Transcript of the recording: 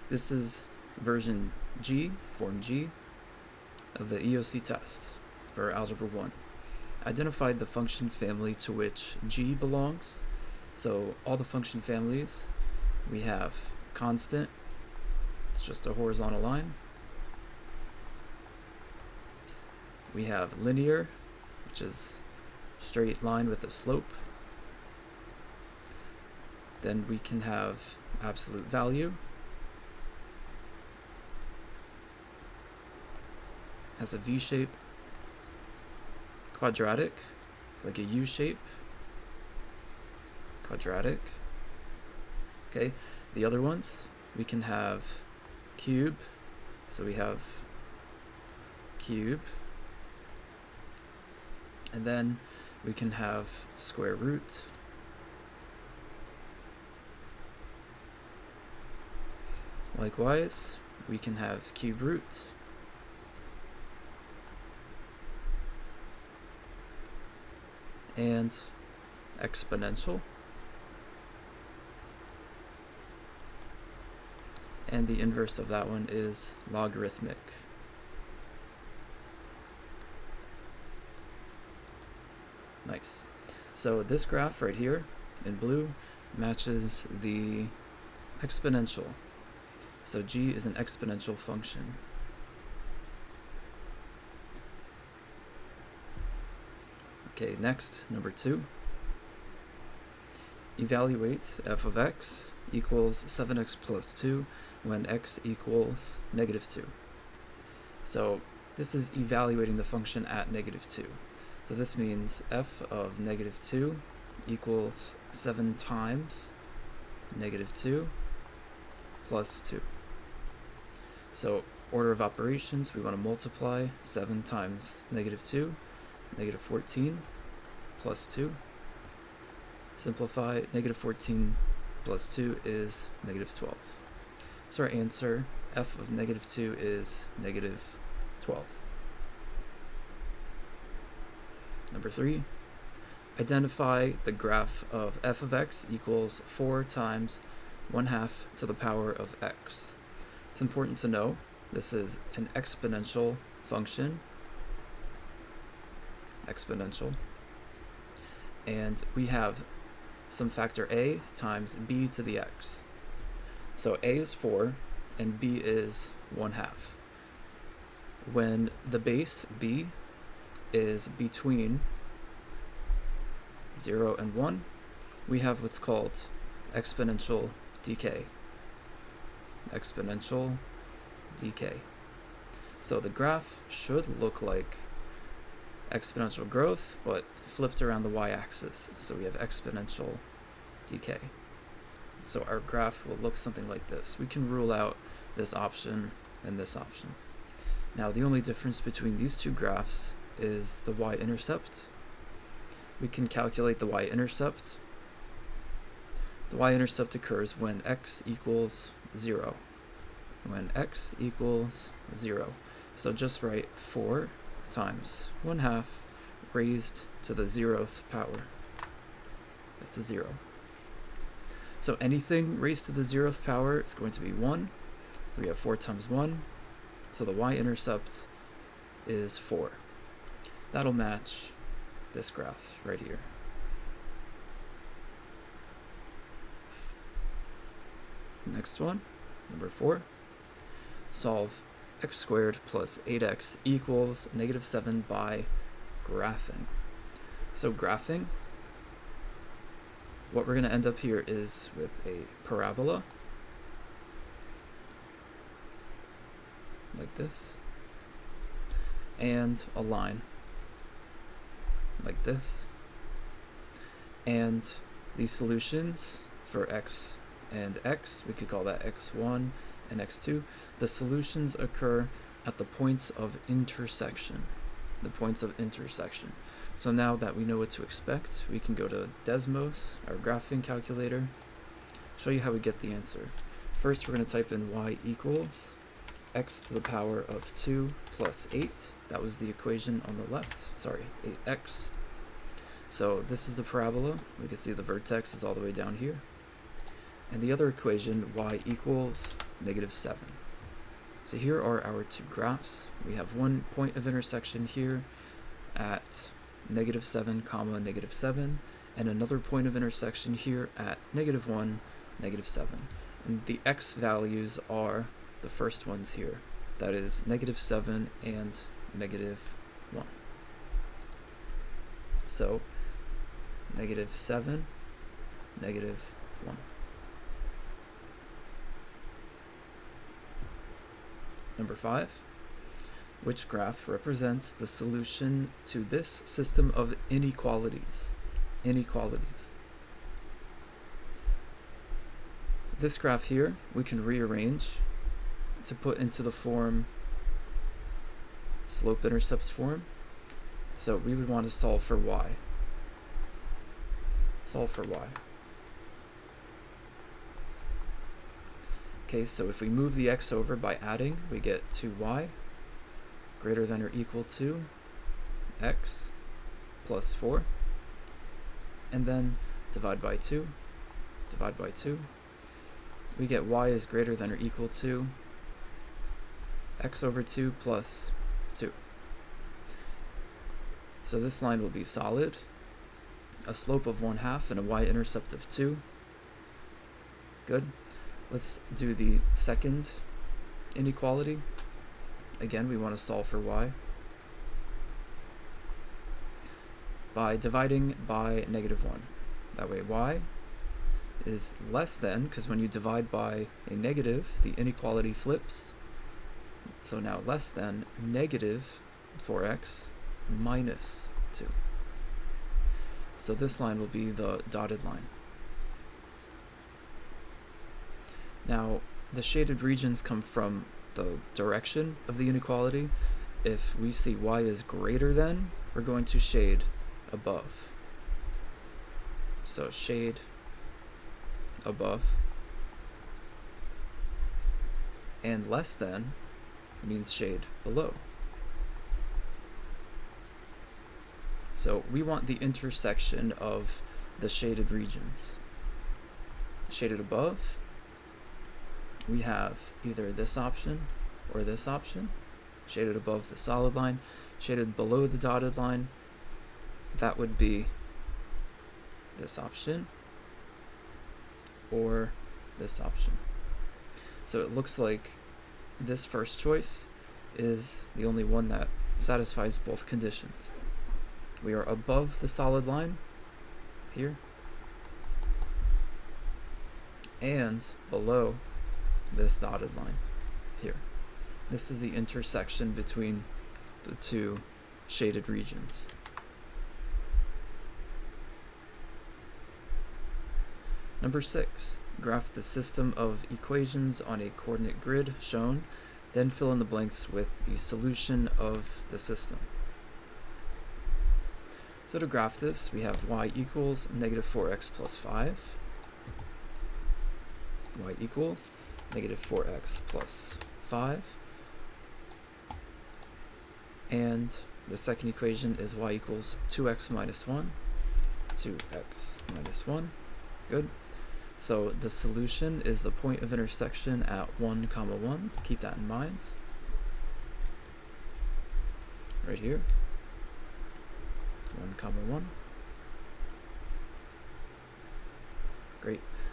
This is version G, form G, of the EOC test for Algebra 1. Identified the function family to which G belongs. So all the function families, we have constant, it's just a horizontal line. We have linear, which is straight line with a slope. Then we can have absolute value, has a V shape, quadratic, like a U shape, quadratic. Okay, the other ones, we can have cube, so we have cube, and then we can have square root, likewise we can have cube root, and exponential, and the inverse of that one is logarithmic. Nice. So this graph right here in blue matches the exponential. So G is an exponential function. Okay, next, number 2. Evaluate f of x equals 7x plus 2 when x equals -2. So this is evaluating the function at -2. So this means f of -2 equals 7 times -2 plus 2. So order of operations, we want to multiply 7 times -2, -14 plus 2. Simplify, -14 plus 2 is -12. So our answer, f of -2 is -12. Number 3, identify the graph of f of x equals 4 times 1/2 to the power of x. It's important to know this is an exponential function, exponential, and we have some factor a times b to the x. So a is 4 and b is 1/2. When the base b is between 0 and 1, we have what's called exponential decay. Exponential decay. So the graph should look like exponential growth, but flipped around the y-axis. So we have exponential decay. So our graph will look something like this. We can rule out this option and this option. Now the only difference between these two graphs is the y-intercept. We can calculate the y-intercept. The y-intercept occurs when x equals 0. When x equals 0. So just write 4 times 1/2 raised to the 0th power. That's a 0. So anything raised to the 0th power is going to be 1. So we have 4 times 1. So the y-intercept is 4. That'll match this graph right here. Next one, number 4. Solve x squared plus 8x equals -7 by graphing. So graphing, what we're going to end up here is with a parabola, like this, and a line, like this, and these solutions for x and x, we could call that x1 and x2. The solutions occur at the points of intersection. The points of intersection. So now that we know what to expect, we can go to Desmos, our graphing calculator, show you how we get the answer. First, we're going to type in y equals x to the power of 2 plus 8. That was the equation on the left. Sorry, 8x. So this is the parabola. We can see the vertex is all the way down here. and the other equation, y equals -7. So here are our two graphs. We have one point of intersection here at -7, comma, -7, and another point of intersection here at -1, -7. And the x values are the first ones here. That is -7 and -1. So -7, -1. Number 5. Which graph represents the solution to this system of inequalities? Inequalities. This graph here, we can rearrange to put into the form slope-intercept form. So we would want to solve for y. Solve for y. Okay, so if we move the x over by adding, we get 2y greater than or equal to x plus 4. And then divide by 2. Divide by 2. We get y is greater than or equal to x over 2 plus 2. So this line will be solid, a slope of 1/2 and a y-intercept of 2. Good. Let's do the second inequality. Again, we want to solve for y by dividing by -1. That way y is less than, because when you divide by a negative, the inequality flips. So now less than -4x minus 2. So this line will be the dotted line. Now, the shaded regions come from the direction of the inequality. If we see y is greater than, we're going to shade above. So shade above. And less than means shade below. So we want the intersection of the shaded regions. Shaded above, we have either this option or this option. Shaded above the solid line, shaded below the dotted line, that would be this option or this option. So it looks like this first choice is the only one that satisfies both conditions. We are above the solid line here and below this dotted line here. This is the intersection between the two shaded regions. Number 6, graph the system of equations on a coordinate grid shown, then fill in the blanks with the solution of the system. So to graph this, we have y equals -4x plus 5. Y equals -4x plus 5. And the second equation is y equals 2x minus 1. 2x minus 1. Good. So the solution is the point of intersection at 1, 1. Keep that in mind. Right here. 1, 1. Great.